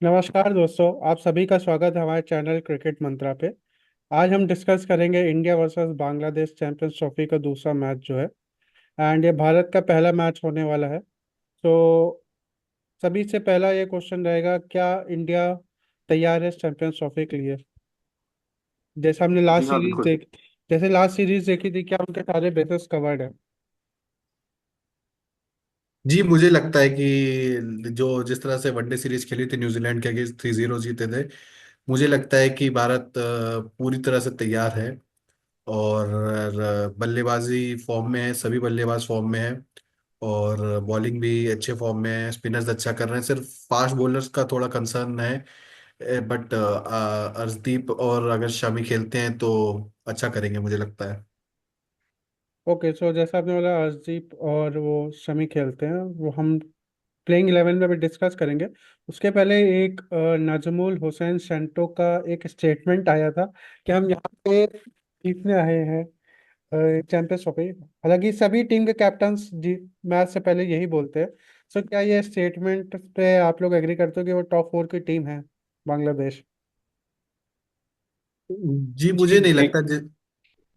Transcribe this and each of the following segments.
नमस्कार दोस्तों, आप सभी का स्वागत है हमारे चैनल क्रिकेट मंत्रा पे। आज हम डिस्कस करेंगे India versus Bangladesh champions trophy का दूसरा मैच जो है। एंड ये भारत का पहला मैच होने वाला है। तो सभी से पहला ये क्वेश्चन रहेगा, क्या इंडिया तैयार है चैंपियंस ट्रॉफी के लिए? जैसे हमने जी लास्ट हाँ, सीरीज बिल्कुल। देख जैसे लास्ट सीरीज देखी थी, क्या उनके सारे बेसिस कवर्ड है? जी, मुझे लगता है कि जो जिस तरह से वनडे सीरीज खेली थी न्यूजीलैंड के अगेंस्ट 3-0 जीते थे। मुझे लगता है कि भारत पूरी तरह से तैयार है। और बल्लेबाजी फॉर्म में है, सभी बल्लेबाज फॉर्म में है। और बॉलिंग भी अच्छे फॉर्म में है, स्पिनर्स अच्छा कर रहे हैं, सिर्फ फास्ट बॉलर्स का थोड़ा कंसर्न है। बट अर्शदीप और अगर शमी खेलते हैं तो अच्छा करेंगे, मुझे लगता है। ओके, सो जैसा आपने बोला अर्शदीप और वो शमी खेलते हैं, वो हम प्लेइंग 11 में भी डिस्कस करेंगे। उसके पहले एक नजमुल हुसैन सेंटो का एक स्टेटमेंट आया था कि हम यहाँ पे जीतने आए हैं चैंपियंस ट्रॉफी। हालांकि सभी टीम के कैप्टन्स जी मैच से पहले यही बोलते हैं। सो क्या ये स्टेटमेंट पे आप लोग एग्री करते हो कि वो टॉप 4 की टीम है, बांग्लादेश? जी, जी मुझे नहीं लगता। देख।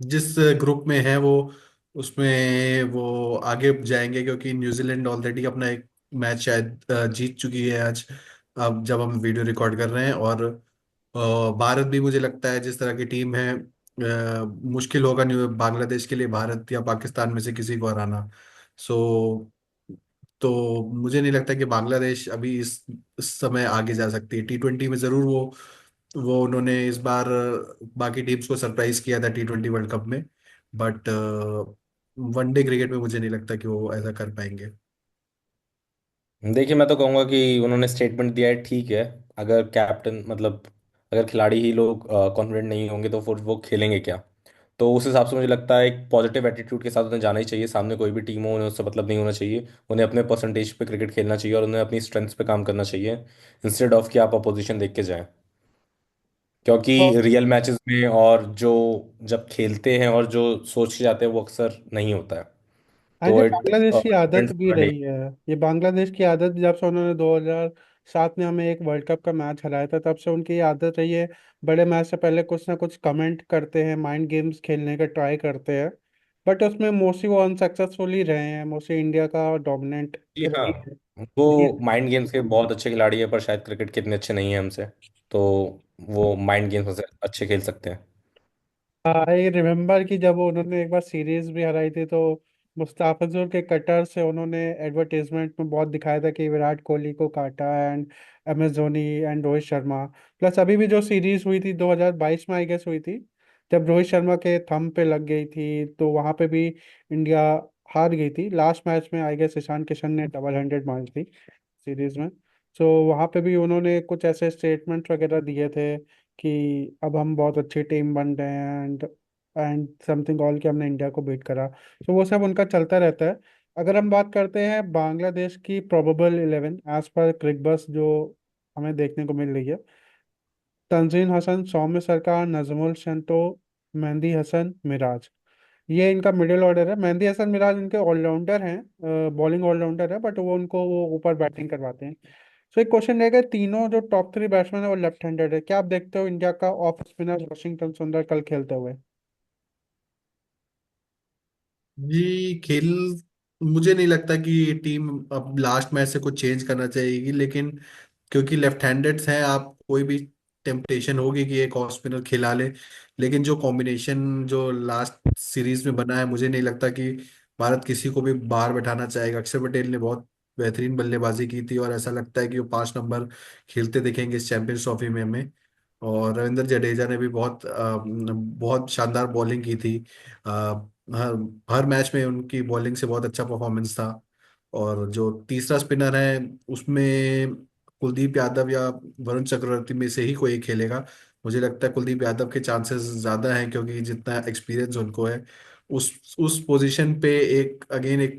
जिस ग्रुप में है वो, उसमें वो आगे जाएंगे, क्योंकि न्यूजीलैंड ऑलरेडी अपना एक मैच शायद जीत चुकी है आज, अब जब हम वीडियो रिकॉर्ड कर रहे हैं। और भारत भी, मुझे लगता है जिस तरह की टीम है, मुश्किल होगा बांग्लादेश के लिए भारत या पाकिस्तान में से किसी को हराना। सो तो मुझे नहीं लगता कि बांग्लादेश अभी इस समय आगे जा सकती है। T20 में जरूर वो उन्होंने इस बार बाकी टीम्स को सरप्राइज किया था T20 वर्ल्ड कप में। बट वनडे क्रिकेट में मुझे नहीं लगता कि वो ऐसा कर पाएंगे। देखिए, मैं तो कहूँगा कि उन्होंने स्टेटमेंट दिया है, ठीक है। अगर कैप्टन मतलब अगर खिलाड़ी ही लोग कॉन्फिडेंट नहीं होंगे तो फिर वो खेलेंगे क्या? तो उस हिसाब से मुझे लगता है एक पॉजिटिव एटीट्यूड के साथ उन्हें जाना ही चाहिए। सामने कोई भी टीम हो, उन्हें उससे मतलब नहीं होना चाहिए। उन्हें अपने परसेंटेज पे क्रिकेट खेलना चाहिए और उन्हें अपनी स्ट्रेंथ्स पे काम करना चाहिए, इंस्टेड ऑफ कि आप अपोजिशन देख के जाएं। क्योंकि रियल मैचेस में और जो जब खेलते हैं और जो सोच के जाते हैं वो अक्सर नहीं होता है। आज ये तो इट बांग्लादेश की आदत डिपेंड्स। भी रही है। ये बांग्लादेश की आदत, जब से उन्होंने 2007 में हमें एक वर्ल्ड कप का मैच हराया था, तब से उनकी ये आदत रही है। बड़े मैच से पहले कुछ ना कुछ कमेंट करते हैं, माइंड गेम्स खेलने का ट्राई करते हैं। बट उसमें मोस्टली वो अनसक्सेसफुल ही रहे हैं। मोस्टली इंडिया का डोमिनेंट जी हाँ। रही है। वो माइंड गेम्स के बहुत अच्छे खिलाड़ी हैं, पर शायद क्रिकेट के इतने अच्छे नहीं हैं हमसे। तो वो माइंड गेम्स से अच्छे खेल सकते हैं। आई रिमेम्बर कि जब उन्होंने एक बार सीरीज भी हराई थी, तो मुस्ताफिजुर के कटर से उन्होंने एडवर्टाइजमेंट में बहुत दिखाया था कि विराट कोहली को काटा, and M S Dhoni and Rohit Sharma. Plus अभी भी जो सीरीज हुई थी 2022 में आई गेस हुई थी, जब रोहित शर्मा के थंब पे लग गई थी, तो वहां पे भी इंडिया हार गई थी। लास्ट मैच में आई गेस ईशान किशन ने डबल हंड्रेड मारी थी सीरीज में। सो वहाँ पे भी उन्होंने कुछ ऐसे स्टेटमेंट्स वगैरह दिए थे कि अब हम बहुत अच्छी टीम बन रहे हैं, एंड समथिंग ऑल कि हमने इंडिया को बीट करा। तो वो सब उनका चलता रहता है। अगर हम बात करते हैं बांग्लादेश की प्रोबेबल 11 एज पर क्रिकबस जो हमें देखने को मिल रही है: तंजीन हसन, सौम्य सरकार, नजमुल सेंटो, मेहंदी हसन, मिराज। ये इनका मिडिल ऑर्डर है। मेहंदी हसन मिराज इनके ऑलराउंडर हैं, बॉलिंग ऑलराउंडर है, बट वो ऊपर बैटिंग करवाते हैं। सो एक क्वेश्चन रहेगा, तीनों जो टॉप 3 बैट्समैन है वो लेफ्ट हैंडेड है। क्या आप देखते हो इंडिया का ऑफ स्पिनर वाशिंगटन सुंदर कल खेलते हुए? जी, खेल मुझे नहीं लगता कि टीम अब लास्ट मैच से कुछ चेंज करना चाहेगी, लेकिन क्योंकि लेफ्ट हैंडेड्स हैं, आप कोई भी टेम्पटेशन होगी कि एक ऑफ स्पिनर खिला ले। लेकिन जो कॉम्बिनेशन जो लास्ट सीरीज में बना है, मुझे नहीं लगता कि भारत किसी को भी बाहर बैठाना चाहेगा। अक्षर पटेल ने बहुत बेहतरीन बल्लेबाजी की थी, और ऐसा लगता है कि वो 5 नंबर खेलते दिखेंगे इस चैंपियंस ट्रॉफी में हमें। और रविंद्र जडेजा ने भी बहुत शानदार बॉलिंग की थी। अ, हर हर मैच में उनकी बॉलिंग से बहुत अच्छा परफॉर्मेंस था। और जो तीसरा स्पिनर है, उसमें कुलदीप यादव या वरुण चक्रवर्ती में से ही कोई एक खेलेगा। मुझे लगता है कुलदीप यादव के चांसेस ज्यादा हैं, क्योंकि जितना एक्सपीरियंस उनको है उस पोजीशन पे। एक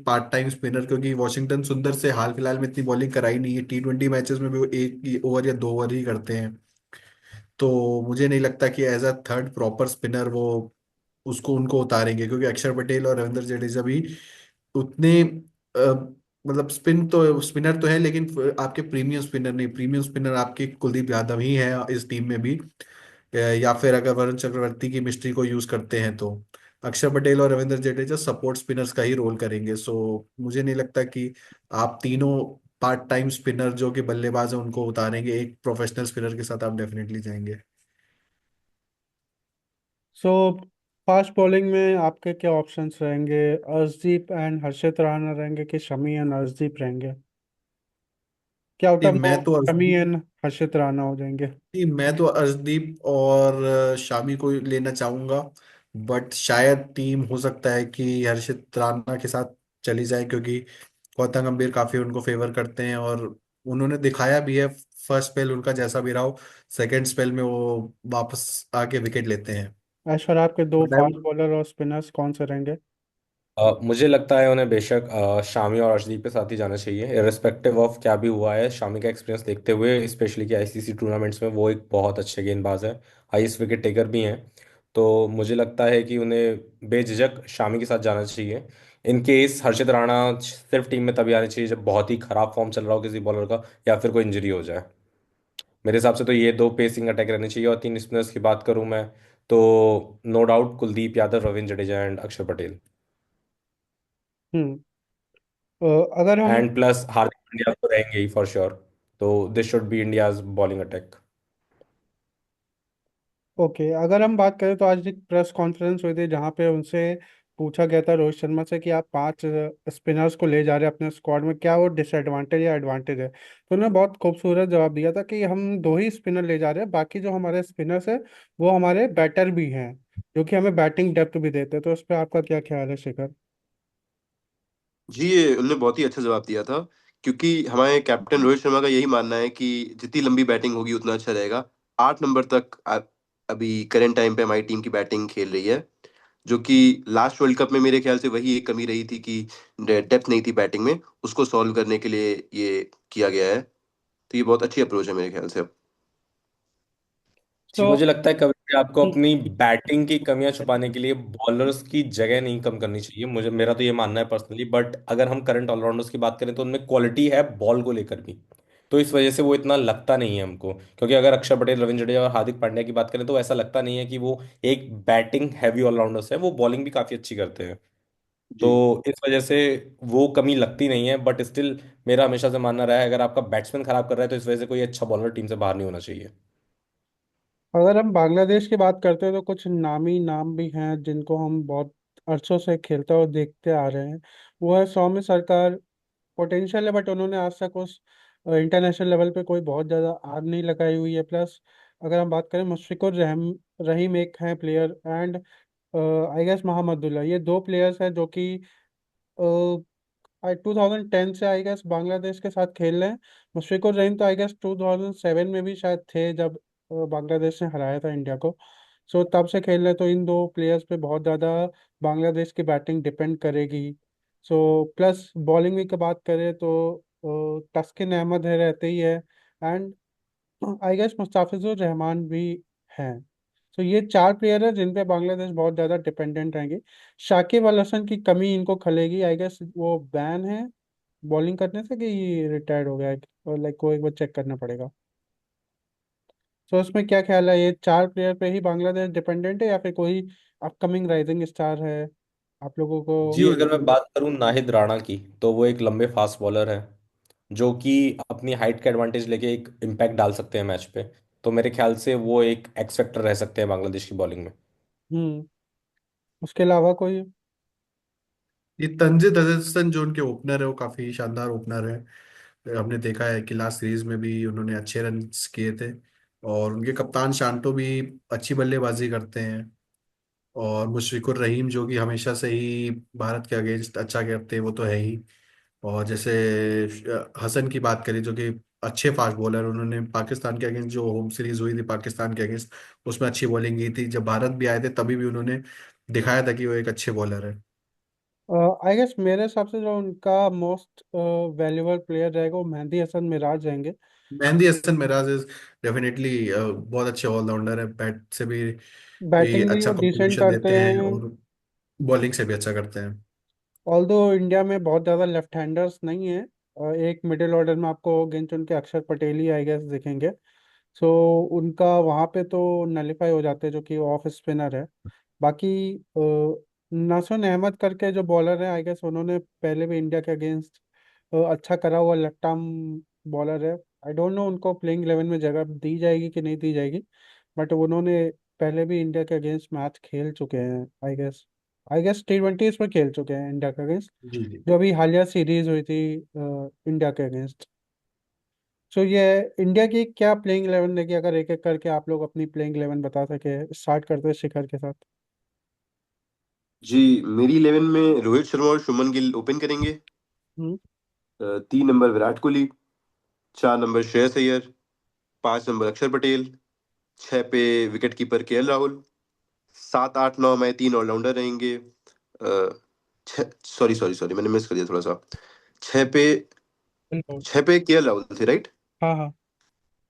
पार्ट टाइम स्पिनर, क्योंकि वॉशिंगटन सुंदर से हाल फिलहाल में इतनी बॉलिंग कराई नहीं है। T20 मैचेस में भी वो एक ही ओवर या 2 ओवर ही करते हैं। तो मुझे नहीं लगता कि as a third proper spinner वो उसको उनको उतारेंगे, क्योंकि अक्षर पटेल और रविंद्र जडेजा भी उतने मतलब स्पिनर तो है, लेकिन आपके प्रीमियम स्पिनर नहीं, प्रीमियम स्पिनर आपके कुलदीप यादव ही है इस टीम में भी। या फिर अगर वरुण चक्रवर्ती की मिस्ट्री को यूज करते हैं तो अक्षर पटेल और रविंद्र जडेजा सपोर्ट स्पिनर्स का ही रोल करेंगे। सो मुझे नहीं लगता कि आप तीनों पार्ट टाइम स्पिनर जो कि बल्लेबाज है उनको उतारेंगे, एक प्रोफेशनल स्पिनर के साथ आप डेफिनेटली जाएंगे। सो फास्ट बॉलिंग में आपके क्या ऑप्शंस रहेंगे? अर्शदीप एंड हर्षित राणा रहेंगे कि शमी एंड अर्शदीप रहेंगे? क्या आउट जी of no Shami and Harshit Rana हो जाएंगे? मैं तो अर्शदीप और शामी को लेना चाहूंगा। बट शायद टीम हो सकता है कि हर्षित राणा के साथ चली जाए, क्योंकि गौतम गंभीर काफी उनको फेवर करते हैं और उन्होंने दिखाया भी है। फर्स्ट स्पेल उनका जैसा भी रहा हो, सेकेंड स्पेल में वो वापस आके विकेट लेते हैं। ऐश्वर्या, आपके दो but I fast would bowler और स्पिनर्स कौन से रहेंगे? मुझे लगता है उन्हें बेशक शामी और अर्शदीप के साथ ही जाना चाहिए, इररिस्पेक्टिव ऑफ क्या भी हुआ है। शामी का एक्सपीरियंस देखते हुए, स्पेशली कि आईसीसी टूर्नामेंट्स में वो एक बहुत अच्छे गेंदबाज है, हाईएस्ट विकेट टेकर भी हैं। तो मुझे लगता है कि उन्हें बेझिझक शामी के साथ जाना चाहिए। इन केस हर्षित राणा सिर्फ टीम में तभी आने चाहिए जब बहुत ही खराब फॉर्म चल रहा हो किसी बॉलर का, या फिर कोई इंजरी हो जाए। मेरे हिसाब से तो ये दो पेसिंग अटैक रहने चाहिए। और तीन स्पिनर्स की बात करूं मैं, तो no doubt Kuldeep Yadav, Ravindra Jadeja and Akshar Patel. हम्म अ, अगर हम एंड प्लस हार्दिक पांड्या तो रहेंगे ही फॉर श्योर। तो this should be India's bowling attack. Okay, अगर हम बात करें तो आज एक प्रेस कॉन्फ्रेंस हुई थी जहाँ पे उनसे पूछा गया था रोहित शर्मा से कि आप पांच स्पिनर्स को ले जा रहे हैं अपने स्क्वाड में, क्या वो डिसएडवांटेज या एडवांटेज है? तो उन्होंने बहुत खूबसूरत जवाब दिया था कि हम दो ही स्पिनर ले जा रहे हैं, बाकी जो हमारे स्पिनर्स हैं वो हमारे बैटर भी हैं, जो कि हमें बैटिंग डेप्थ भी देते हैं। तो उस पर आपका क्या ख्याल है, शिखर? जी, ये उन्होंने बहुत ही अच्छा जवाब दिया था। क्योंकि हमारे कैप्टन रोहित शर्मा का यही मानना है कि जितनी लंबी बैटिंग होगी उतना अच्छा रहेगा। 8 नंबर तक अभी करंट टाइम पे हमारी टीम की बैटिंग खेल रही है। जो कि लास्ट वर्ल्ड कप में मेरे ख्याल से वही एक कमी रही थी कि डेप्थ नहीं थी बैटिंग में। उसको सॉल्व करने के लिए ये किया गया है। तो ये बहुत अच्छी अप्रोच है मेरे ख्याल से। जी, तो मुझे लगता है कभी भी आपको अपनी बैटिंग की कमियां छुपाने के लिए बॉलर्स की जगह नहीं कम करनी चाहिए। मुझे, मेरा तो ये मानना है पर्सनली। बट अगर हम करंट ऑलराउंडर्स की बात करें तो उनमें क्वालिटी है बॉल को लेकर भी। तो इस वजह से वो इतना लगता नहीं है हमको। क्योंकि अगर अक्षर पटेल, रविंद्र जडेजा और हार्दिक पांड्या की बात करें तो ऐसा लगता नहीं है कि वो एक बैटिंग हैवी ऑलराउंडर्स है, वो बॉलिंग भी काफी अच्छी करते हैं। जी। तो इस वजह से वो कमी लगती नहीं है। बट स्टिल मेरा हमेशा से मानना रहा है, अगर आपका बैट्समैन खराब कर रहा है तो इस वजह से कोई अच्छा बॉलर टीम से बाहर नहीं होना चाहिए। अगर हम बांग्लादेश की बात करते हैं तो कुछ नामी नाम भी हैं जिनको हम बहुत अरसों से खेलते और देखते आ रहे हैं। वो है सौम्य सरकार। पोटेंशियल है बट उन्होंने आज तक उस इंटरनेशनल लेवल पे कोई बहुत ज़्यादा आग नहीं लगाई हुई है। प्लस अगर हम बात करें, मुशफिकुर रहम रहीम एक है player, and I guess Mahmudullah, ये दो प्लेयर्स हैं जो कि 2010 से आई गेस बांग्लादेश के साथ खेल रहे हैं। मुशफिकुर रहीम तो आई गेस 2007 में भी शायद थे जब बांग्लादेश ने हराया था इंडिया को। सो तब से खेल रहे हैं, तो इन दो प्लेयर्स पे बहुत ज़्यादा बांग्लादेश की बैटिंग डिपेंड करेगी। सो प्लस बॉलिंग की बात करें तो तस्किन अहमद है, रहते ही है, and I guess Mustafizur Rahman भी हैं। तो ये चार प्लेयर है जिन पे बांग्लादेश बहुत ज़्यादा डिपेंडेंट रहेंगे। शाकिब अल हसन की कमी इनको खलेगी, आई गेस वो बैन है बॉलिंग करने से कि रिटायर्ड हो गया है, और लाइक को एक बार चेक करना पड़ेगा। तो उसमें क्या ख्याल है, ये चार प्लेयर पे ही बांग्लादेश डिपेंडेंट है या फिर कोई अपकमिंग राइजिंग स्टार है आप लोगों को? जी, अगर मैं बात करूं नाहिद राणा की, तो वो एक लंबे फास्ट बॉलर है जो कि अपनी हाइट का एडवांटेज लेके एक इम्पैक्ट डाल सकते हैं मैच पे। तो मेरे ख्याल से वो एक एक्स फैक्टर रह सकते हैं बांग्लादेश की बॉलिंग में। हम्म उसके अलावा कोई? ये तंजिद हसन जो उनके ओपनर है वो काफी शानदार ओपनर है। हमने देखा है कि लास्ट सीरीज में भी उन्होंने अच्छे रन किए थे। और उनके कप्तान शांटो भी अच्छी बल्लेबाजी करते हैं। और मुशफिकुर रहीम जो कि हमेशा से ही भारत के अगेंस्ट अच्छा करते हैं, वो तो है ही। और जैसे हसन की बात करें जो कि अच्छे फास्ट बॉलर, उन्होंने पाकिस्तान के अगेंस्ट जो होम सीरीज हुई थी पाकिस्तान के अगेंस्ट, उसमें अच्छी बॉलिंग की थी। जब भारत भी आए थे तभी भी उन्होंने दिखाया था कि वो एक अच्छे बॉलर है। आई गेस मेरे हिसाब से जो उनका मोस्ट वैल्यूबल प्लेयर रहेगा वो मेहदी हसन मिराज रहेंगे। Mehndi Hasan mirage is definitely बहुत अच्छे ऑलराउंडर है। बैट से भी ये बैटिंग भी अच्छा वो डिसेंट कंट्रीब्यूशन करते देते हैं हैं। और बॉलिंग से भी अच्छा करते हैं। ऑल्दो इंडिया में बहुत ज़्यादा लेफ्ट हैंडर्स नहीं है, और एक मिडिल ऑर्डर में आपको गिन चुन के अक्षर पटेल ही आई गेस दिखेंगे। सो उनका वहाँ पे तो नलीफाई हो जाते हैं, जो कि ऑफ स्पिनर है। बाकी नासुन अहमद करके जो बॉलर है, आई गेस उन्होंने पहले भी इंडिया के अगेंस्ट अच्छा करा हुआ लेफ्ट आर्म बॉलर है। आई डोंट नो उनको प्लेइंग 11 में जगह दी जाएगी कि नहीं दी जाएगी, बट उन्होंने पहले भी इंडिया के अगेंस्ट मैच खेल चुके हैं आई गेस T20s में खेल चुके हैं इंडिया के अगेंस्ट, जी जी। जो अभी हालिया सीरीज हुई थी इंडिया के अगेंस्ट। सो ये इंडिया की क्या प्लेइंग 11 देखिए, अगर एक एक करके आप लोग अपनी प्लेइंग 11 बता सके, स्टार्ट करते हैं शिखर के साथ। जी, मेरी 11 में रोहित शर्मा और शुभमन गिल ओपन करेंगे। हम्म। 3 number Virat Kohli. 4 number Shreyas Iyer. 5 number अक्षर पटेल। 6 पे विकेट कीपर KL राहुल। 7, 8, 9 में 3 ऑलराउंडर रहेंगे। सॉरी सॉरी सॉरी, मैंने मिस कर दिया थोड़ा सा। 6 पे बिल्कुल। 6 पे KL राहुल थे, राइट। हाँ हाँ।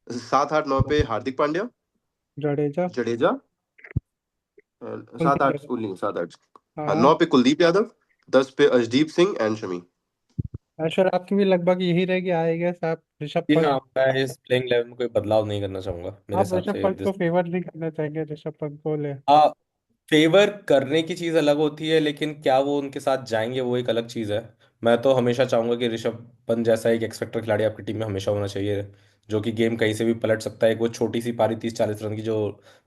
7, 8, 9 पे हार्दिक पांड्या। जडेजा। जडेजा। सात कुलदीप आठ यादव। नहीं, 7, 8। हाँ हाँ, हाँ। 9 पे कुलदीप यादव। 10 पे अर्शदीप सिंह एंड शमी। ऐश्वर्या आपकी भी लगभग यही रहेगी, आई गेस आप ऋषभ जी हाँ, पंत। मैं इस प्लेइंग 11 में कोई बदलाव नहीं करना चाहूंगा मेरे आप हिसाब ऋषभ से पंत को फेवर नहीं करना चाहेंगे, ऋषभ पंत को ले। हाँ, फेवर करने की चीज़ अलग होती है, लेकिन क्या वो उनके साथ जाएंगे वो एक अलग चीज़ है। मैं तो हमेशा चाहूंगा कि ऋषभ पंत जैसा एक एक्सपेक्टर खिलाड़ी आपकी टीम में हमेशा होना चाहिए, जो कि गेम कहीं से भी पलट सकता है। एक वो छोटी सी पारी 30-40 रन की जो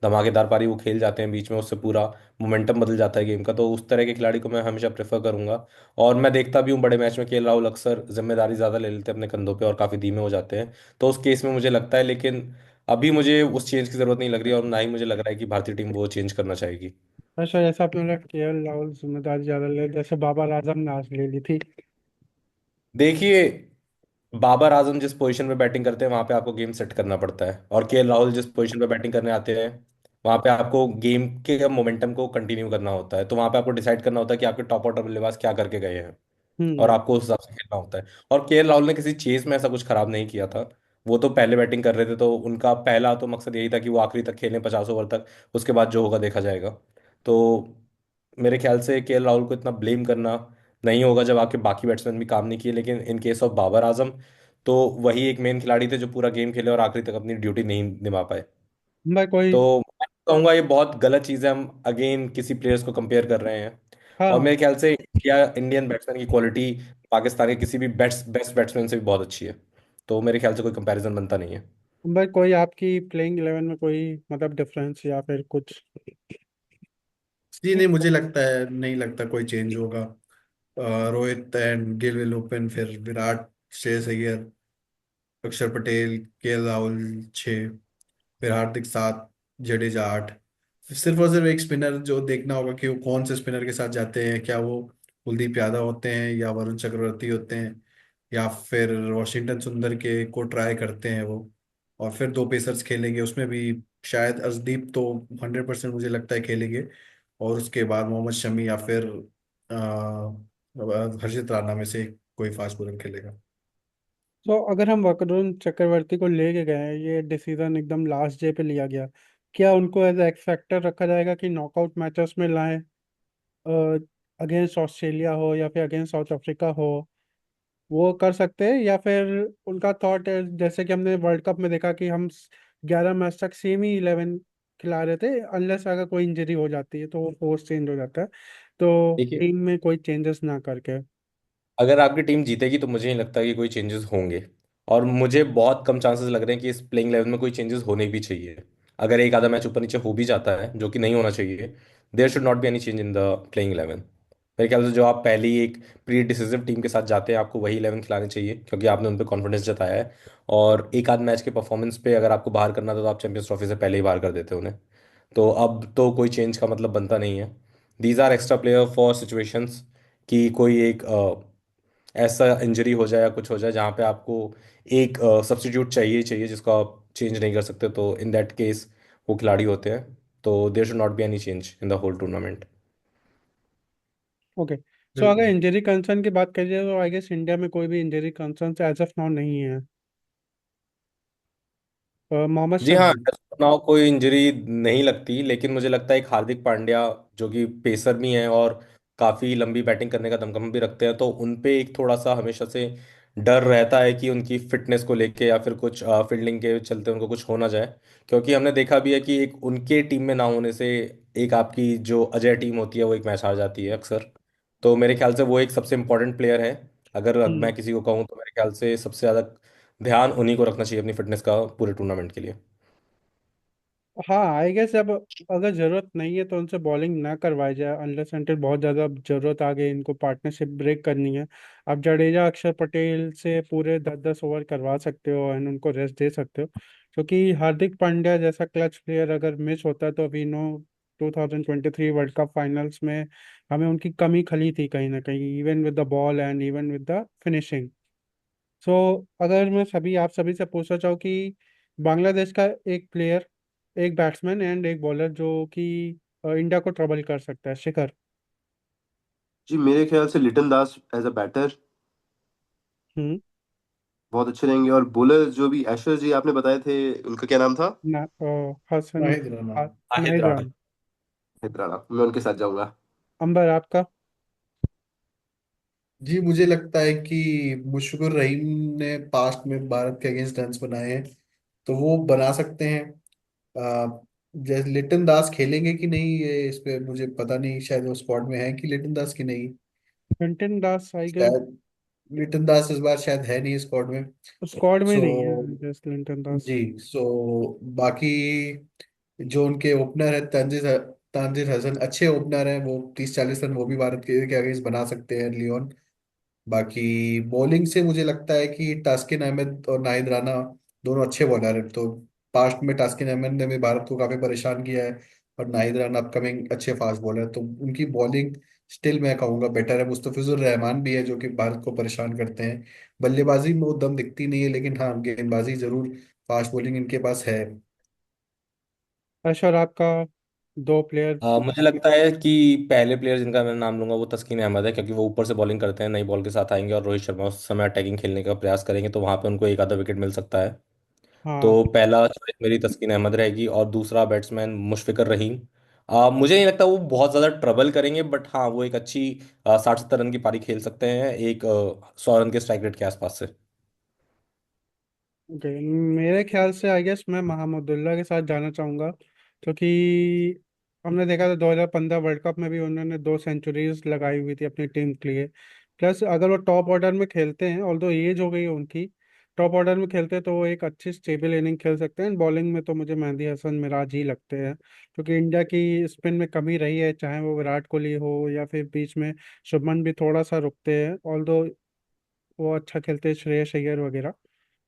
धमाकेदार पारी वो खेल जाते हैं बीच में, उससे पूरा मोमेंटम बदल जाता है गेम का। तो उस तरह के खिलाड़ी को मैं हमेशा प्रेफर करूंगा। और मैं देखता भी हूँ बड़े मैच में KL राहुल अक्सर जिम्मेदारी ज़्यादा ले लेते हैं अपने कंधों पर और काफ़ी धीमे हो जाते हैं। तो उस केस में मुझे लगता है, लेकिन अभी मुझे उस चेंज की ज़रूरत नहीं लग रही है, और ना ही मुझे लग रहा है कि भारतीय टीम वो चेंज करना चाहेगी। अच्छा, जैसे आपने बोला KL राहुल जिम्मेदारी ज्यादा ले, जैसे बाबर आजम ने आज ले ली थी। देखिए, बाबर आजम जिस पोजीशन पे बैटिंग करते हैं वहां पे आपको गेम सेट करना पड़ता है, और KL राहुल जिस पोजीशन पे बैटिंग करने आते हैं वहां पे आपको गेम के मोमेंटम को कंटिन्यू करना होता है। तो वहां पे आपको डिसाइड करना होता है कि आपके टॉप ऑर्डर बल्लेबाज क्या करके गए हैं, और हम्म। आपको उस हिसाब से खेलना होता है। और KL राहुल ने किसी चेज में ऐसा कुछ खराब नहीं किया था। वो तो पहले बैटिंग कर रहे थे, तो उनका पहला तो मकसद यही था कि वो आखिरी तक खेलें 50 ओवर तक। उसके बाद जो होगा देखा जाएगा। तो मेरे ख्याल से KL राहुल को इतना ब्लेम करना नहीं होगा जब आपके बाकी बैट्समैन भी काम नहीं किए। लेकिन in case of Babar Azam, तो वही एक मेन खिलाड़ी थे जो पूरा गेम खेले और आखिरी तक अपनी ड्यूटी नहीं निभा पाए। मैं कोई। तो मैं कहूँगा ये बहुत गलत चीज़ है, हम अगेन किसी प्लेयर्स को कंपेयर कर रहे हैं। हाँ और हाँ। मेरे ख्याल से इंडियन बैट्समैन की क्वालिटी पाकिस्तान के किसी भी बेस्ट बैट्समैन से भी बहुत अच्छी है। तो मेरे ख्याल से कोई कंपैरिजन बनता नहीं है। भाई कोई आपकी प्लेइंग 11 में कोई मतलब डिफरेंस या फिर कुछ। जी नहीं, मुझे लगता है नहीं लगता कोई चेंज होगा। Rohit and Gill will open, फिर विराट, श्रेयस अय्यर, अक्षर पटेल, KL राहुल 6, फिर हार्दिक 7, जडेजा 8। सिर्फ और सिर्फ एक स्पिनर जो देखना होगा कि वो कौन से स्पिनर के साथ जाते हैं, क्या वो कुलदीप यादव होते हैं या वरुण चक्रवर्ती होते हैं या फिर वॉशिंगटन सुंदर के को ट्राई करते हैं वो। और फिर 2 पेसर्स खेलेंगे, उसमें भी शायद अर्शदीप तो 100% मुझे लगता है खेलेंगे। और उसके बाद मोहम्मद शमी या फिर हर्षित राणा में से कोई फास्ट बॉलर खेलेगा। तो अगर हम वरुण चक्रवर्ती को लेके गए हैं, ये डिसीजन एकदम लास्ट डे पे लिया गया, क्या उनको एज एक्स फैक्टर रखा जाएगा कि नॉकआउट मैचेस में लाएं, अगेंस्ट ऑस्ट्रेलिया हो या फिर अगेंस्ट साउथ अफ्रीका हो, वो कर सकते हैं? या फिर उनका थॉट है, जैसे कि हमने वर्ल्ड कप में देखा कि हम 11 मैच तक सेम ही 11 खिला रहे थे, अनलेस अगर कोई इंजरी हो जाती है तो वो फोर्स चेंज हो जाता है, तो देखिए, टीम में कोई चेंजेस ना करके। अगर आपकी टीम जीतेगी तो मुझे नहीं लगता कि कोई चेंजेस होंगे। और मुझे बहुत कम चांसेस लग रहे हैं कि इस प्लेइंग 11 में कोई चेंजेस होने भी चाहिए। अगर एक आधा मैच ऊपर नीचे हो भी जाता है, जो कि नहीं होना चाहिए, there should not be any change in the playing 11। मेरे ख्याल से जो आप पहली एक प्री डिसिसिव टीम के साथ जाते हैं, आपको वही 11 खिलानी चाहिए, क्योंकि आपने उन पर कॉन्फिडेंस जताया है। और एक आध मैच के परफॉर्मेंस पे अगर आपको बाहर करना था तो आप चैंपियंस ट्रॉफी से पहले ही बाहर कर देते उन्हें। तो अब तो कोई चेंज का मतलब बनता नहीं है। These are extra player for situations, कि कोई एक ऐसा इंजरी हो जाए या कुछ हो जाए जहाँ पे आपको एक सब्स्टिट्यूट चाहिए ही चाहिए जिसको आप चेंज नहीं कर सकते, तो इन दैट केस वो खिलाड़ी होते हैं। तो there should not be any change in the whole tournament. Okay. So अगर बिल्कुल। इंजरी कंसर्न की बात करिए तो आई गेस इंडिया में कोई भी injury concern as of now नहीं है। मोहम्मद जी हाँ, शमी। नाउ कोई इंजरी नहीं लगती, लेकिन मुझे लगता है एक हार्दिक पांड्या जो कि पेसर भी हैं और काफ़ी लंबी बैटिंग करने का दमखम भी रखते हैं, तो उन पे एक थोड़ा सा हमेशा से डर रहता है कि उनकी फिटनेस को लेके या फिर कुछ फील्डिंग के चलते उनको कुछ हो ना जाए। क्योंकि हमने देखा भी है कि एक उनके टीम में ना होने से एक आपकी जो अजय टीम होती है वो एक मैच हार जाती है अक्सर। तो मेरे ख्याल से वो एक सबसे इम्पोर्टेंट प्लेयर है। अगर हम्म। मैं किसी को कहूँ तो मेरे ख्याल से सबसे ज़्यादा ध्यान उन्हीं को रखना चाहिए अपनी फिटनेस का पूरे टूर्नामेंट के लिए। हाँ आई गेस अब अगर जरूरत नहीं है तो उनसे बॉलिंग ना करवाई जाए, अनलेस अनटिल बहुत ज्यादा जरूरत आ गई, इनको पार्टनरशिप ब्रेक करनी है। आप जडेजा अक्षर पटेल से पूरे 10-10 ओवर करवा सकते हो एंड उनको रेस्ट दे सकते हो, क्योंकि हार्दिक पांड्या जैसा क्लच प्लेयर अगर मिस होता है तो we know 2023 World Cup finals में हमें उनकी कमी खली थी कहीं ना कहीं, even with the ball and even with the finishing. So अगर मैं सभी आप सभी से पूछना चाहूँ कि बांग्लादेश का एक प्लेयर, एक बैट्समैन एंड एक बॉलर जो कि इंडिया को ट्रबल कर सकता है, शिखर। जी मेरे ख्याल से लिटन दास एज अ बैटर हम्म। बहुत अच्छे रहेंगे, और बॉलर जो भी ऐशर जी आपने बताए थे, उनका क्या नाम था? ना हसन। नाहिद राना। शाहिद नाहिद राणा। राना। हैदराबाद, मैं उनके साथ जाऊंगा। अंबर आपका? जी मुझे लगता है कि मुशफिकुर रहीम ने पास्ट में भारत के अगेंस्ट रन्स बनाए हैं, तो वो बना सकते हैं। जैसे लिटन दास खेलेंगे कि नहीं ये इस पे मुझे पता नहीं, शायद वो स्क्वाड में है कि लिटन दास की नहीं। क्विंटन दास आई गेस शायद लिटन दास इस बार शायद है नहीं स्क्वाड में। स्क्वाड में सो नहीं है, जस्ट क्लिंटन दास। जी, सो बाकी जो उनके ओपनर है तंजीर तंजीर हसन अच्छे ओपनर हैं, वो 30-40 रन वो भी भारत के अगेंस्ट बना सकते हैं लियोन। बाकी बॉलिंग से मुझे लगता है कि तास्किन अहमद और नाहिद राणा दोनों अच्छे बॉलर हैं। तो पास्ट में तास्किन अहमद ने भी भारत को काफी परेशान किया है, और नाहिद राणा अपकमिंग अच्छे फास्ट बॉलर हैं, तो उनकी बॉलिंग स्टिल मैं कहूंगा बेटर है। मुस्तफिजुर रहमान भी है जो कि भारत को परेशान करते हैं। बल्लेबाजी में वो दम दिखती नहीं है, लेकिन हाँ गेंदबाजी जरूर, फास्ट बॉलिंग इनके पास है। अशर आपका? दो प्लेयर। मुझे लगता है कि पहले प्लेयर जिनका मैं नाम लूंगा वो तस्कीन अहमद है, क्योंकि वो ऊपर से बॉलिंग करते हैं, नई बॉल के साथ आएंगे और रोहित शर्मा उस समय अटैकिंग खेलने का प्रयास करेंगे तो वहां पे उनको एक आधा विकेट मिल सकता है। हाँ। तो पहला चॉइस मेरी तस्कीन अहमद रहेगी, और दूसरा बैट्समैन मुशफिकर रहीम। मुझे नहीं लगता वो बहुत ज़्यादा ट्रबल करेंगे, बट हाँ वो एक अच्छी 60-70 रन की पारी खेल सकते हैं एक 100 रन के स्ट्राइक रेट के आसपास से। ओके, मेरे ख्याल से आई गेस मैं महमूदुल्लाह के साथ जाना चाहूँगा, क्योंकि हमने देखा था 2015 वर्ल्ड कप में भी उन्होंने 2 सेंचुरीज लगाई हुई थी अपनी टीम के लिए। प्लस अगर वो टॉप ऑर्डर में खेलते हैं, ऑल्दो एज हो गई है उनकी, टॉप ऑर्डर में खेलते हैं तो वो एक अच्छी स्टेबल इनिंग खेल सकते हैं। बॉलिंग में तो मुझे मेहंदी हसन मिराज ही लगते हैं, क्योंकि इंडिया की स्पिन में कमी रही है, चाहे वो विराट कोहली हो या फिर बीच में शुभमन भी थोड़ा सा रुकते हैं, ऑल्दो वो अच्छा खेलते हैं, श्रेयस अय्यर वगैरह।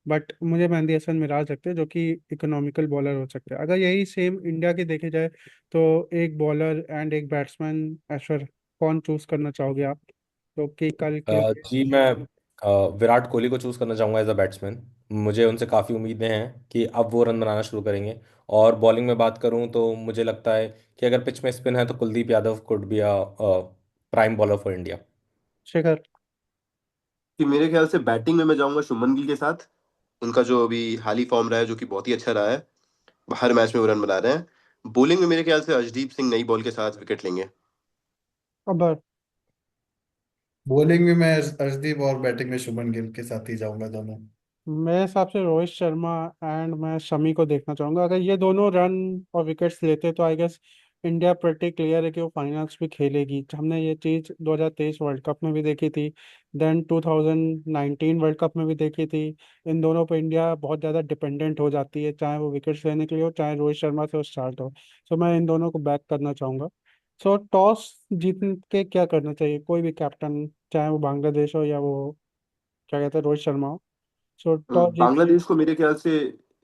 बट मुझे मेहंदी हसन मिराज लगते हैं जो कि इकोनॉमिकल बॉलर हो सकते हैं। अगर यही सेम इंडिया की देखी जाए तो एक बॉलर एंड एक बैट्समैन, ऐश्वर्य, कौन चूज करना चाहोगे आप, तो कि कल के लिए? जी मैं विराट कोहली को चूज करना चाहूंगा एज अ बैट्समैन। मुझे उनसे काफ़ी उम्मीदें हैं कि अब वो रन बनाना शुरू करेंगे। और बॉलिंग में बात करूं तो मुझे लगता है कि अगर पिच में स्पिन है तो Kuldeep Yadav could be a prime bowler for India. Shikhar? कि मेरे ख्याल से बैटिंग में मैं जाऊंगा शुभमन गिल के साथ। उनका जो अभी हाली फॉर्म रहा है जो कि बहुत ही अच्छा रहा है, हर मैच में वो रन बना रहे हैं। बॉलिंग में मेरे ख्याल से अर्शदीप सिंह नई बॉल के साथ विकेट लेंगे। अबर? बॉलिंग में मैं अर्शदीप और बैटिंग में शुभमन गिल के साथ ही जाऊंगा दोनों। मेरे हिसाब से रोहित शर्मा एंड मैं शमी को देखना चाहूंगा। अगर ये दोनों रन और विकेट्स लेते तो आई गेस इंडिया प्रति क्लियर है कि वो फाइनल्स भी खेलेगी। हमने ये चीज़ 2023 वर्ल्ड कप में भी देखी थी, देन 2019 वर्ल्ड कप में भी देखी थी। इन दोनों पर इंडिया बहुत ज़्यादा डिपेंडेंट हो जाती है, चाहे वो विकेट्स लेने के लिए हो, चाहे रोहित शर्मा से वो स्टार्ट हो। सो मैं इन दोनों को बैक करना चाहूंगा। सो टॉस जीत के क्या करना चाहिए कोई भी कैप्टन, चाहे वो बांग्लादेश हो या वो क्या कहते हैं रोहित शर्मा हो? सो टॉस जीत के बांग्लादेश को मेरे ख्याल से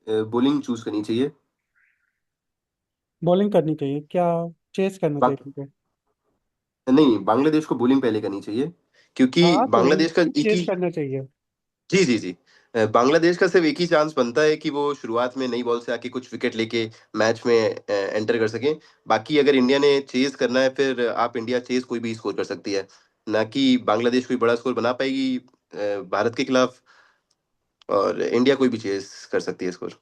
बॉलिंग चूज करनी चाहिए। बॉलिंग करनी चाहिए क्या? चेस करना चाहिए बा- तुमको? नहीं, बांग्लादेश को बॉलिंग पहले करनी चाहिए, क्योंकि हाँ तो बांग्लादेश का एक चेस ही। करना चाहिए। जी जी जी। बांग्लादेश का सिर्फ एक ही चांस बनता है कि वो शुरुआत में नई बॉल से आके कुछ विकेट लेके मैच में एंटर कर सकें। बाकी अगर इंडिया ने चेज करना है, फिर आप इंडिया चेज कोई भी स्कोर कर सकती है, ना कि बांग्लादेश कोई बड़ा स्कोर बना पाएगी भारत के खिलाफ, और इंडिया कोई भी चेज कर सकती है स्कोर।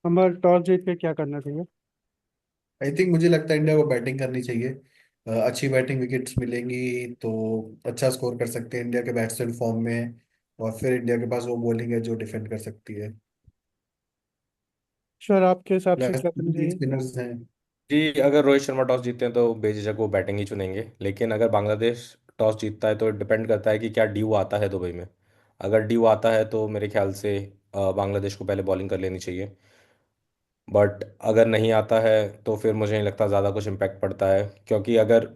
हमारा टॉस जीत के क्या करना चाहिए? आई थिंक मुझे लगता है इंडिया को बैटिंग करनी चाहिए, अच्छी बैटिंग विकेट्स मिलेंगी तो अच्छा स्कोर कर सकते हैं इंडिया के बैट्समैन फॉर्म में। और फिर इंडिया के पास वो बॉलिंग है जो डिफेंड कर सकती है। श्योर, आपके हिसाब से प्लस क्या करना चाहिए? स्पिनर्स हैं। जी, अगर रोहित शर्मा टॉस जीतते हैं तो बेझिझक वो बैटिंग ही चुनेंगे, लेकिन अगर बांग्लादेश टॉस जीतता है तो डिपेंड करता है कि क्या ड्यू आता है दुबई में। अगर ड्यू आता है तो मेरे ख्याल से बांग्लादेश को पहले बॉलिंग कर लेनी चाहिए। बट अगर नहीं आता है तो फिर मुझे नहीं लगता ज़्यादा कुछ इम्पैक्ट पड़ता है, क्योंकि अगर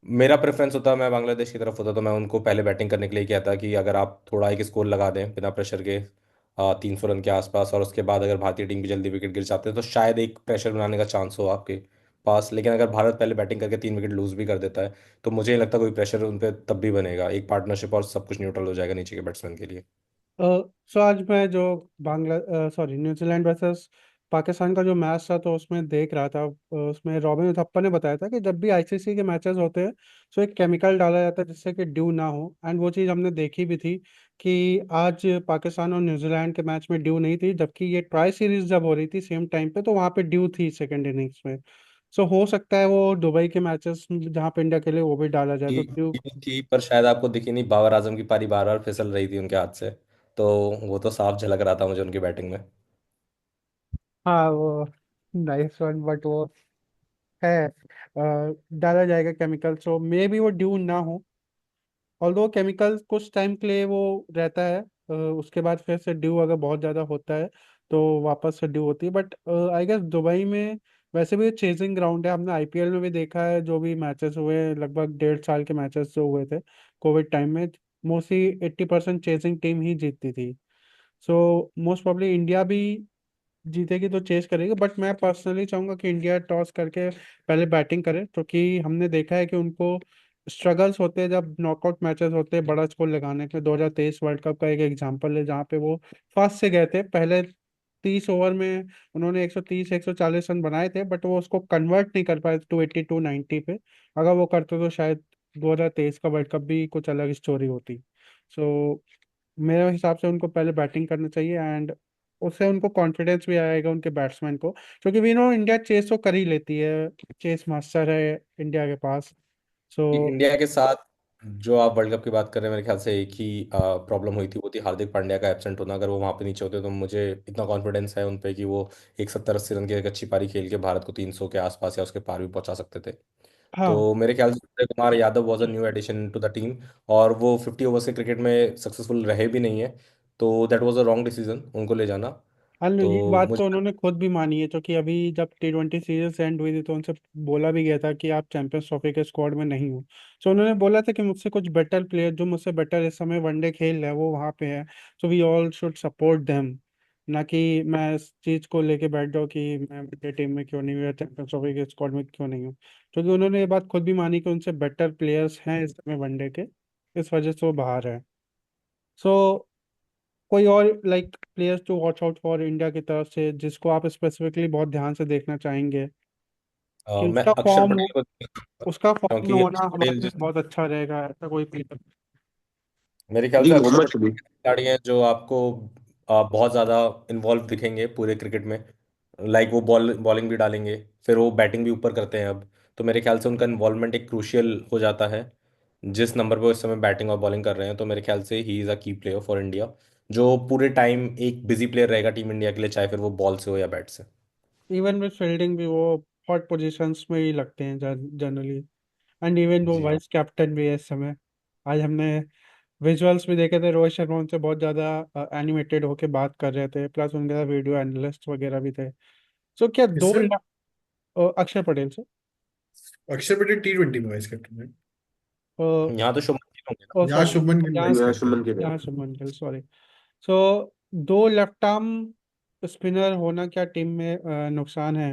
मेरा प्रेफरेंस होता, मैं बांग्लादेश की तरफ होता तो मैं उनको पहले बैटिंग करने के लिए कहता कि अगर आप थोड़ा एक स्कोर लगा दें बिना प्रेशर के 300 रन के आसपास, और उसके बाद अगर भारतीय टीम की जल्दी विकेट गिर जाते हैं तो शायद एक प्रेशर बनाने का चांस हो आपके पास। लेकिन अगर भारत पहले बैटिंग करके 3 विकेट लूज भी कर देता है तो मुझे नहीं लगता कोई प्रेशर उन पर तब भी बनेगा। एक पार्टनरशिप और सब कुछ न्यूट्रल हो जाएगा नीचे के बैट्समैन के लिए। सो आज मैं जो न्यूजीलैंड वर्सेस पाकिस्तान का जो मैच था तो उसमें देख रहा था। उसमें रॉबिन उथप्पा ने बताया था कि जब भी आईसीसी के मैचेस होते हैं तो एक केमिकल डाला जाता है जिससे कि ड्यू ना हो, एंड वो चीज़ हमने देखी भी थी कि आज पाकिस्तान और न्यूजीलैंड के मैच में ड्यू नहीं थी, जबकि ये ट्राई सीरीज जब हो रही थी सेम टाइम पे तो वहाँ पे ड्यू थी सेकेंड इनिंग्स में। सो हो सकता है वो दुबई के मैचेस जहाँ पे इंडिया के लिए वो भी डाला जाए तो ड्यू। ये थी, पर शायद आपको दिखी नहीं, बाबर आजम की पारी बार बार फिसल रही थी उनके हाथ से, तो वो तो साफ झलक रहा था मुझे उनकी बैटिंग में। हाँ वो नाइस वन, बट वो है डाला जाएगा केमिकल, सो मे बी वो ड्यू ना हो। ऑल्दो केमिकल कुछ टाइम के लिए वो रहता है, उसके बाद फिर से ड्यू अगर बहुत ज़्यादा होता है तो वापस से ड्यू होती है। बट आई गेस दुबई में वैसे भी चेजिंग ग्राउंड है, हमने आईपीएल में भी देखा है जो भी मैचेस हुए लगभग 1.5 साल के मैचेस जो हुए थे कोविड टाइम में, मोस्टली 80% चेजिंग टीम ही जीतती थी। सो मोस्ट प्रॉब्ली इंडिया भी जीतेगी तो चेस करेगी, बट मैं पर्सनली चाहूंगा कि इंडिया टॉस करके पहले बैटिंग करे, क्योंकि हमने देखा है कि उनको स्ट्रगल्स होते हैं जब नॉकआउट मैचेस होते हैं बड़ा स्कोर लगाने के। 2023 वर्ल्ड कप का एक एग्जांपल है जहाँ पे वो फर्स्ट से गए थे, पहले 30 ओवर में उन्होंने 130 140 रन बनाए थे, बट वो उसको कन्वर्ट नहीं कर पाए 280 290 पे। अगर वो करते तो शायद 2023 का वर्ल्ड कप भी कुछ अलग स्टोरी होती। सो मेरे हिसाब से उनको पहले बैटिंग करना चाहिए, एंड उससे उनको कॉन्फिडेंस भी आएगा उनके बैट्समैन को, क्योंकि वी नो इंडिया चेस तो कर ही लेती है, चेस मास्टर है इंडिया के पास। सो कि इंडिया के साथ जो आप वर्ल्ड कप की बात कर रहे हैं, मेरे ख्याल से एक ही प्रॉब्लम हुई थी, वो थी हार्दिक पांड्या का एब्सेंट होना। अगर वो वहाँ पे नीचे होते तो मुझे इतना कॉन्फिडेंस है उन पे कि वो एक 70-80 रन की एक अच्छी पारी खेल के भारत को 300 के आसपास या उसके पार भी पहुंचा सकते थे। हाँ, तो मेरे ख्याल से Surya Kumar Yadav was a new addition to the team, और वो 50 ओवर्स के क्रिकेट में सक्सेसफुल रहे भी नहीं है, तो that was a wrong decision उनको ले जाना। हाल ये तो बात तो मुझे उन्होंने खुद भी मानी है, क्योंकि अभी जब T20 सीरीज एंड हुई थी तो उनसे बोला भी गया था कि आप चैंपियंस ट्रॉफी के स्क्वाड में नहीं हो। सो उन्होंने बोला था कि मुझसे कुछ बेटर प्लेयर जो मुझसे बेटर इस समय वनडे खेल रहे हैं वो वहाँ पे है, so we all should support them. ना कि मैं इस चीज को लेके बैठ जाऊँ कि मैं वनडे टीम में क्यों नहीं हूँ या चैंपियंस ट्रॉफी के स्क्वाड में क्यों नहीं हूँ, क्योंकि उन्होंने ये बात खुद भी मानी कि उनसे बेटर प्लेयर्स हैं इस समय वनडे के, इस वजह से वो बाहर है। सो कोई और like players to watch out for India की तरफ से जिसको आप स्पेसिफिकली बहुत ध्यान से देखना चाहेंगे कि मैं उसका अक्षर फॉर्म हो, पटेल को देखूंगा, उसका फॉर्म में क्योंकि होना अक्षर हमारे पटेल लिए बहुत अच्छा रहेगा, ऐसा कोई प्लेयर? मेरे ख्याल जी, से अक्षर मोहम्मद पटेल शमी। ऐसे खिलाड़ी हैं जो आपको बहुत ज़्यादा इन्वॉल्व दिखेंगे पूरे क्रिकेट में। लाइक वो बॉलिंग भी डालेंगे, फिर वो बैटिंग भी ऊपर करते हैं अब। तो मेरे ख्याल से उनका इन्वॉल्वमेंट एक क्रूशियल हो जाता है जिस नंबर पे वो इस समय बैटिंग और बॉलिंग कर रहे हैं। तो मेरे ख्याल से ही इज़ अ की प्लेयर फॉर इंडिया, जो पूरे टाइम एक बिजी प्लेयर रहेगा टीम इंडिया के लिए, चाहे फिर वो बॉल से हो या बैट से। इवन विद फील्डिंग भी वो हॉट पोजीशंस में ही लगते हैं जनरली, एंड इवन वो जी हाँ। वाइस कैप्टन भी है इस समय। आज हमने विजुअल्स भी देखे थे, रोहित शर्मा उनसे बहुत ज्यादा एनिमेटेड होके बात कर रहे थे, प्लस उनके साथ वीडियो एनालिस्ट वगैरह भी थे। सो क्या दो किससे? अक्षर पटेल से अक्षर पटेल T20 में वाइस कैप्टन है। यहाँ तो शुभमन गिल होंगे ना। यहाँ सॉरी, शुभमन गिल यहाँ वाइस यहाँ कैप्टन सुमन है। के यहाँ लिए। शुभमन गिल, सॉरी। सो दो लेफ्ट आर्म स्पिनर होना क्या टीम में नुकसान है?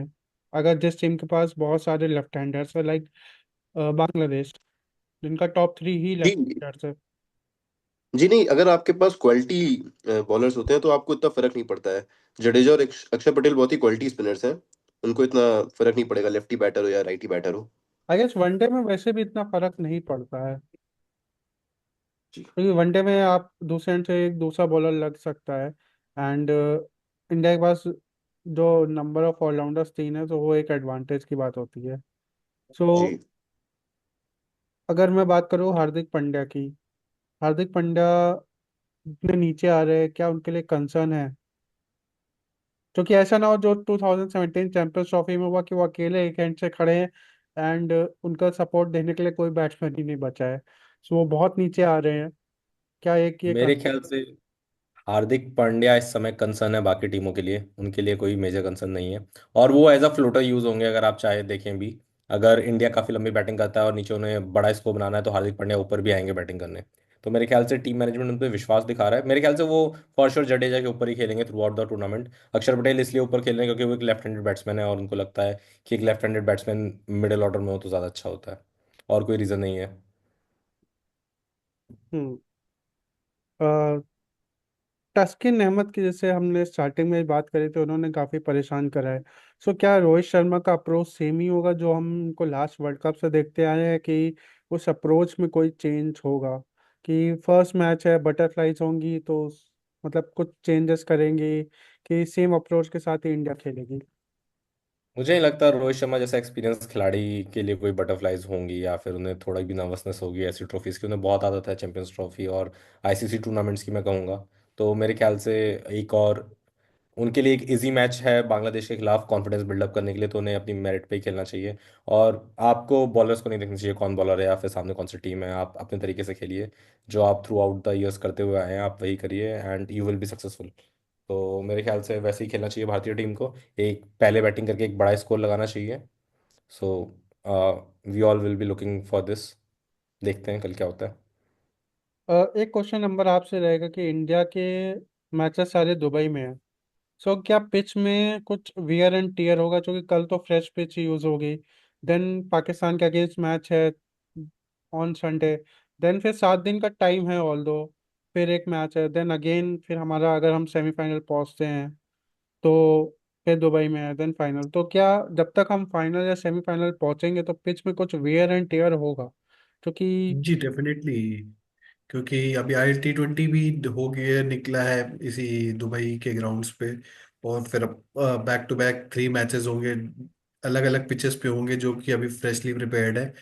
अगर जिस टीम के पास बहुत सारे लेफ्ट हैंडर्स है लाइक बांग्लादेश, जिनका टॉप 3 ही लेफ्ट जी हैंडर्स है। जी, नहीं, अगर आपके पास क्वालिटी बॉलर्स होते हैं तो आपको इतना फर्क नहीं पड़ता है। जडेजा और अक्षर पटेल बहुत ही क्वालिटी स्पिनर्स हैं। उनको इतना फर्क नहीं पड़ेगा लेफ्टी बैटर हो या राइटी बैटर हो। आई गेस वनडे में वैसे भी इतना फर्क नहीं पड़ता है, जी क्योंकि वनडे में आप दूसरे एंड से एक दूसरा बॉलर लग सकता है, एंड इंडिया के पास जो नंबर ऑफ ऑलराउंडर्स 3 है तो वो एक एडवांटेज की बात होती है। सो जी अगर मैं बात करूँ हार्दिक पांड्या की, हार्दिक पांड्या इतने नीचे आ रहे हैं, क्या उनके लिए कंसर्न है? क्योंकि ऐसा ना हो जो 2017 चैंपियंस ट्रॉफी में हुआ कि वो अकेले एक एंड से खड़े हैं एंड उनका सपोर्ट देने के लिए कोई बैट्समैन ही नहीं बचा है, सो वो बहुत नीचे आ रहे हैं। क्या एक ये मेरे ख्याल से हार्दिक पांड्या इस समय कंसर्न है बाकी टीमों के लिए, उनके लिए कोई मेजर कंसर्न नहीं है। और वो एज अ फ्लोटर यूज होंगे अगर आप चाहे देखें भी। अगर इंडिया काफी लंबी बैटिंग करता है और नीचे उन्हें बड़ा स्कोर बनाना है तो हार्दिक पांड्या ऊपर भी आएंगे बैटिंग करने। तो मेरे ख्याल से टीम मैनेजमेंट उन पर विश्वास दिखा रहा है। मेरे ख्याल से वो फॉर श्योर जडेजा के ऊपर ही खेलेंगे थ्रू आउट द टूर्नामेंट। अक्षर पटेल इसलिए ऊपर खेल रहे हैं क्योंकि वो एक लेफ्ट हैंडेड बैट्समैन है और उनको लगता है कि एक left handed batsman middle order में हो तो ज़्यादा अच्छा होता है। और कोई रीज़न नहीं है। हम्म तस्किन अहमद की जैसे हमने स्टार्टिंग में बात करी थी, उन्होंने काफी परेशान करा है। सो क्या रोहित शर्मा का अप्रोच सेम ही होगा जो हम उनको लास्ट वर्ल्ड कप से देखते आ रहे हैं, कि उस अप्रोच में कोई चेंज होगा? कि फर्स्ट मैच है, बटरफ्लाईज होंगी तो मतलब कुछ चेंजेस करेंगे, कि सेम अप्रोच के साथ ही इंडिया खेलेगी? मुझे नहीं लगता रोहित शर्मा जैसा एक्सपीरियंस खिलाड़ी के लिए कोई बटरफ्लाइज होंगी या फिर उन्हें थोड़ा भी नर्वसनेस होगी ऐसी ट्रॉफीज की। उन्हें बहुत आदत है चैंपियंस ट्रॉफी और आईसीसी टूर्नामेंट्स की मैं कहूँगा। तो मेरे ख्याल से एक और उनके लिए एक इजी मैच है बांग्लादेश के खिलाफ कॉन्फिडेंस बिल्डअप करने के लिए, तो उन्हें अपनी मेरिट पे ही खेलना चाहिए। और आपको बॉलर्स को नहीं देखना चाहिए कौन बॉलर है या फिर सामने कौन सी टीम है। आप अपने तरीके से खेलिए, जो आप थ्रू आउट द ईयर्स करते हुए आए हैं आप वही करिए and you will be successful. तो मेरे ख्याल से वैसे ही खेलना चाहिए भारतीय टीम को। एक पहले बैटिंग करके एक बड़ा स्कोर लगाना चाहिए। So we all will be looking for this. देखते हैं कल क्या होता है। एक क्वेश्चन नंबर आपसे रहेगा कि इंडिया के मैचेस सारे दुबई में है, सो क्या पिच में कुछ वियर एंड टीयर होगा? क्योंकि कल तो फ्रेश पिच यूज होगी, देन पाकिस्तान के अगेंस्ट मैच है ऑन संडे, देन फिर 7 दिन का टाइम है ऑल दो, फिर एक मैच है, देन अगेन फिर हमारा अगर हम सेमीफाइनल पहुंचते हैं तो फिर दुबई में है, देन फाइनल। तो क्या जब तक हम फाइनल या सेमीफाइनल पहुंचेंगे तो पिच में कुछ वियर एंड टीयर होगा? क्योंकि जी डेफिनेटली, क्योंकि अभी IL T20 भी हो गया निकला है इसी दुबई के ग्राउंड्स पे। और फिर बैक टू बैक 3 मैचेस होंगे, अलग अलग पिचेस पे होंगे जो कि अभी फ्रेशली प्रिपेयर्ड है।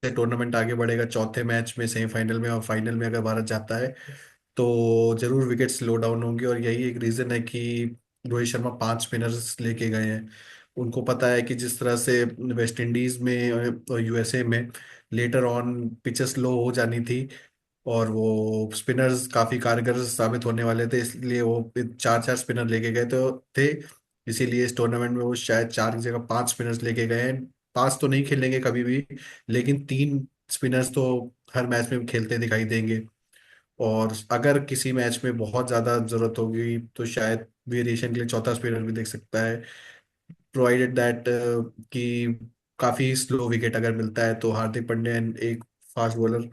टूर्नामेंट आगे बढ़ेगा, चौथे मैच में सेमीफाइनल में और फाइनल में अगर भारत जाता है तो जरूर विकेट स्लो डाउन होंगे। और यही एक रीजन है कि रोहित शर्मा 5 स्पिनर्स लेके गए हैं। उनको पता है कि जिस तरह से वेस्ट इंडीज में और USA में लेटर ऑन पिचेस स्लो हो जानी थी और वो स्पिनर्स काफी कारगर साबित होने वाले थे, इसलिए वो 4 4 स्पिनर लेके गए तो थे। इसीलिए इस टूर्नामेंट में वो शायद 4 की जगह 5 स्पिनर्स लेके गए हैं। 5 तो नहीं खेलेंगे कभी भी, लेकिन 3 स्पिनर्स तो हर मैच में खेलते दिखाई देंगे। और अगर किसी मैच में बहुत ज्यादा जरूरत होगी तो शायद वेरिएशन के लिए चौथा स्पिनर भी देख सकता है, प्रोवाइडेड दैट कि काफी स्लो विकेट अगर मिलता है तो हार्दिक पांड्या एक फास्ट बॉलर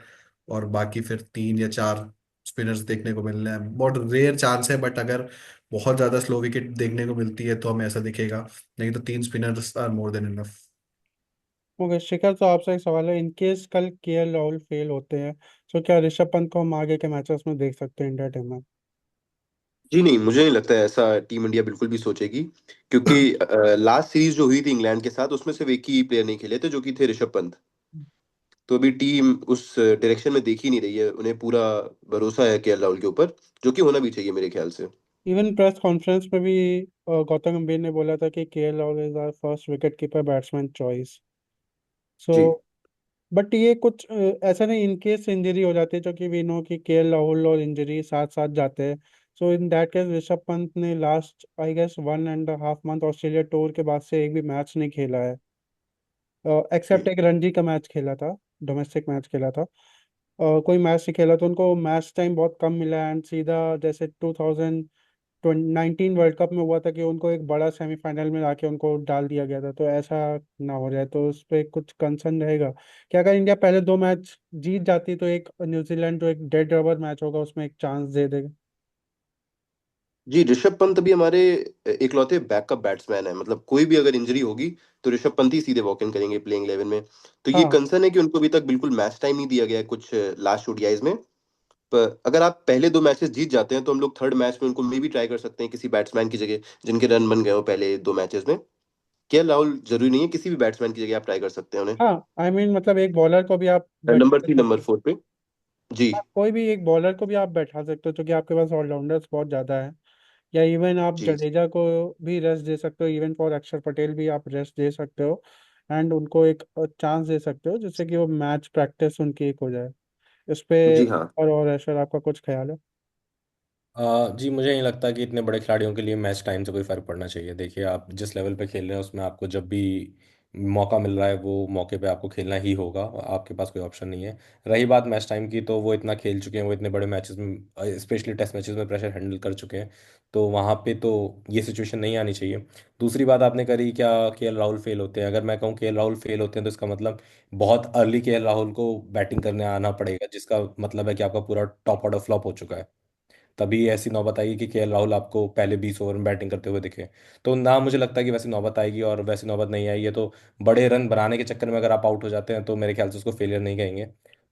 और बाकी फिर 3 या 4 स्पिनर्स देखने को मिलना है। बहुत रेयर चांस है, बट अगर बहुत ज्यादा स्लो विकेट देखने को मिलती है तो हमें ऐसा दिखेगा। नहीं तो 3 spinners are more than enough. Okay Shikhar, तो आपसे एक सवाल है, इन केस कल KL राहुल फेल होते हैं तो क्या ऋषभ पंत को हम आगे के मैचेस में देख सकते हैं इंडिया टीम में? जी नहीं, मुझे नहीं लगता है ऐसा टीम इंडिया बिल्कुल भी सोचेगी। क्योंकि लास्ट सीरीज जो हुई थी इंग्लैंड के साथ उसमें सिर्फ एक ही प्लेयर नहीं खेले थे जो कि थे ऋषभ पंत। तो अभी टीम उस डायरेक्शन में देख ही नहीं रही है, उन्हें पूरा भरोसा है केएल राहुल के ऊपर, जो कि होना भी चाहिए मेरे ख्याल से। इवन प्रेस कॉन्फ्रेंस में भी गौतम गंभीर ने बोला था कि KL Rahul is our first wicket keeper batsman choice. So जी बट ये कुछ ऐसा नहीं, इन केस इंजरी हो जाती है, क्योंकि वी नो कि KL राहुल और इंजरी साथ साथ जाते हैं। So in that case Rishabh Pant ने last I guess 1.5 month Australia tour के बाद से एक भी मैच नहीं खेला है, एक्सेप्ट जी एक रणजी का मैच खेला था, डोमेस्टिक मैच खेला था। कोई मैच नहीं खेला तो उनको मैच टाइम बहुत कम मिला, एंड सीधा जैसे 2019 वर्ल्ड कप में हुआ था कि उनको एक बड़ा सेमीफाइनल में आके उनको डाल दिया गया था, तो ऐसा ना हो जाए। तो उस पर कुछ कंसर्न रहेगा कि अगर इंडिया पहले 2 मैच जीत जाती तो एक न्यूजीलैंड जो एक डेड रबर मैच होगा उसमें एक चांस दे देगा? जी, ऋषभ पंत अभी हमारे इकलौते बैकअप बैट्समैन है। मतलब कोई भी अगर इंजरी होगी तो ऋषभ पंत ही सीधे वॉक इन करेंगे प्लेइंग 11 में। तो ये हाँ, कंसर्न है कि उनको अभी तक बिल्कुल मैच टाइम नहीं दिया गया है कुछ लास्ट ओडीआईज में। पर अगर आप पहले 2 मैचेस जीत जाते हैं तो हम लोग थर्ड मैच में उनको मे भी ट्राई कर सकते हैं किसी बैट्समैन की जगह जिनके रन बन गए हो पहले 2 मैचेस में। राहुल जरूरी नहीं है, किसी भी बैट्समैन की जगह आप ट्राई कर सकते हैं उन्हें। हाँ आई मीन मतलब एक बॉलर को भी आप बैठा नंबर थ्री, सकते नंबर हो। फोर पे। जी। हाँ, कोई भी एक बॉलर को भी आप बैठा सकते हो क्योंकि आपके पास ऑलराउंडर्स बहुत ज़्यादा है। या इवन आप जी। जडेजा को भी रेस्ट दे सकते हो, इवन फॉर अक्षर पटेल भी आप रेस्ट दे सकते हो। एंड उनको एक चांस दे सकते हो जिससे कि वो मैच प्रैक्टिस उनकी एक हो जाए। इस पे जी हाँ। और ऐश्वर्या आपका कुछ ख्याल है? जी मुझे नहीं लगता कि इतने बड़े खिलाड़ियों के लिए मैच टाइम से कोई फ़र्क पड़ना चाहिए। देखिए आप जिस लेवल पे खेल रहे हैं उसमें आपको जब भी मौका मिल रहा है वो मौके पे आपको खेलना ही होगा, आपके पास कोई ऑप्शन नहीं है। रही बात मैच टाइम की, तो वो इतना खेल चुके हैं, वो इतने बड़े मैचेस में स्पेशली टेस्ट मैचेस में प्रेशर हैंडल कर चुके हैं, तो वहाँ पे तो ये सिचुएशन नहीं आनी चाहिए। दूसरी बात आपने करी क्या राहुल फेल होते हैं, अगर मैं कहूँ राहुल फेल होते हैं तो इसका मतलब बहुत अर्ली राहुल को बैटिंग करने आना पड़ेगा, जिसका मतलब है कि आपका पूरा टॉप ऑर्डर फ्लॉप हो चुका है। तभी ऐसी नौबत आएगी कि राहुल आपको पहले 20 ओवर में बैटिंग करते हुए दिखे। तो ना मुझे लगता है कि वैसी नौबत आएगी, और वैसी नौबत नहीं आई है तो बड़े रन बनाने के चक्कर में अगर आप आउट हो जाते हैं तो मेरे ख्याल से उसको फेलियर नहीं कहेंगे।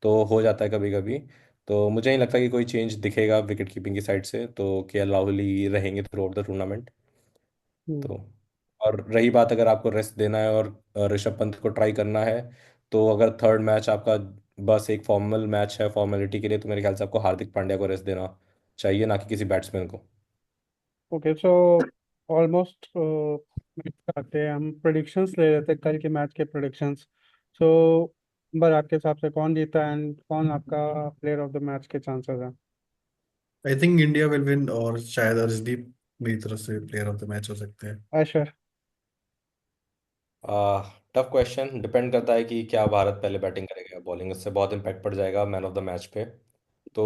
तो हो जाता है कभी कभी। तो मुझे नहीं लगता कि कोई चेंज दिखेगा विकेट कीपिंग की साइड से, तो राहुल ही रहेंगे थ्रू आउट द टूर्नामेंट। हम्म। तो और रही बात अगर आपको रेस्ट देना है और ऋषभ पंत को ट्राई करना है, तो अगर थर्ड मैच आपका बस एक फॉर्मल मैच है फॉर्मेलिटी के लिए, तो मेरे ख्याल से आपको हार्दिक पांड्या को रेस्ट देना चाहिए, ना कि किसी बैट्समैन को। ओके सो ऑलमोस्ट आते हैं हम प्रोडिक्शंस ले रहे थे, कल के मैच के प्रोडिक्शंस। सो बर आपके हिसाब से कौन जीता एंड कौन आपका प्लेयर ऑफ द मैच के चांसेस हैं? I think India will win, और शायद अर्शदीप मेरी तरफ से प्लेयर ऑफ द मैच हो सकते हैं। ऐश्वर्या। टफ क्वेश्चन, डिपेंड करता है कि क्या भारत पहले बैटिंग करेगा या बॉलिंग, इससे बहुत इम्पैक्ट पड़ जाएगा मैन ऑफ द मैच पे। तो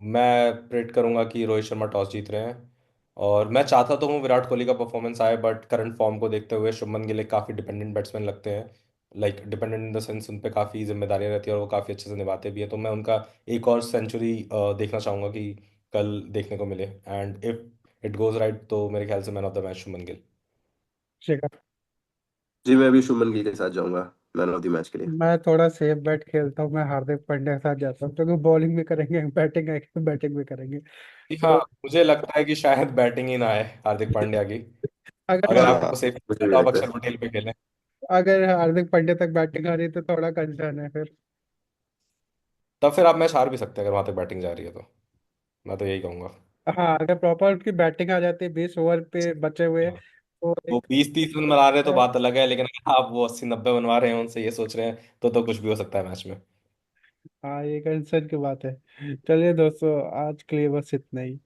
मैं प्रेडिक्ट करूंगा कि रोहित शर्मा टॉस जीत रहे हैं। और मैं चाहता तो हूँ विराट कोहली का परफॉर्मेंस आए, बट करंट फॉर्म को देखते हुए शुभमन गिल एक काफ़ी डिपेंडेंट बैट्समैन लगते हैं। Like dependent in the sense उन पे काफ़ी जिम्मेदारियां रहती है और वो काफ़ी अच्छे से निभाते भी है, तो मैं उनका एक और सेंचुरी देखना चाहूंगा कि कल देखने को मिले। And if it goes right तो मेरे ख्याल से man of the match Shubman Gill. Shikhar. जी, मैं अभी शुभमन गिल के साथ जाऊंगा मैन ऑफ द मैच के लिए। मैं थोड़ा सेफ बेट खेलता हूँ, मैं हार्दिक पांड्या के साथ जाता हूँ क्योंकि बॉलिंग भी करेंगे, बैटिंग आएगी तो बैटिंग भी करेंगे। जी हाँ, तो मुझे लगता है कि शायद बैटिंग ही ना आए हार्दिक पांड्या की। अगर अगर हाँ, आपको सेफ मुझे तो भी आप लगता अक्षर है। पटेल पे खेलें। अगर हार्दिक पांड्या तक बैटिंग आ रही है तो थोड़ा कंसर्न है फिर। तब फिर आप मैच हार भी सकते हैं अगर वहां तक बैटिंग जा रही है तो। मैं तो यही कहूंगा। हाँ अगर प्रॉपर उसकी बैटिंग आ जाती है 20 ओवर पे बचे हुए, हाँ। तो वो एक 20-30 रन बना रहे हैं तो बात अलग है, लेकिन अगर आप वो 80-90 बनवा रहे हैं उनसे ये सोच रहे हैं तो कुछ भी हो सकता है मैच में। हाँ ये कंसर्न की बात है। चलिए दोस्तों आज के लिए बस इतना ही।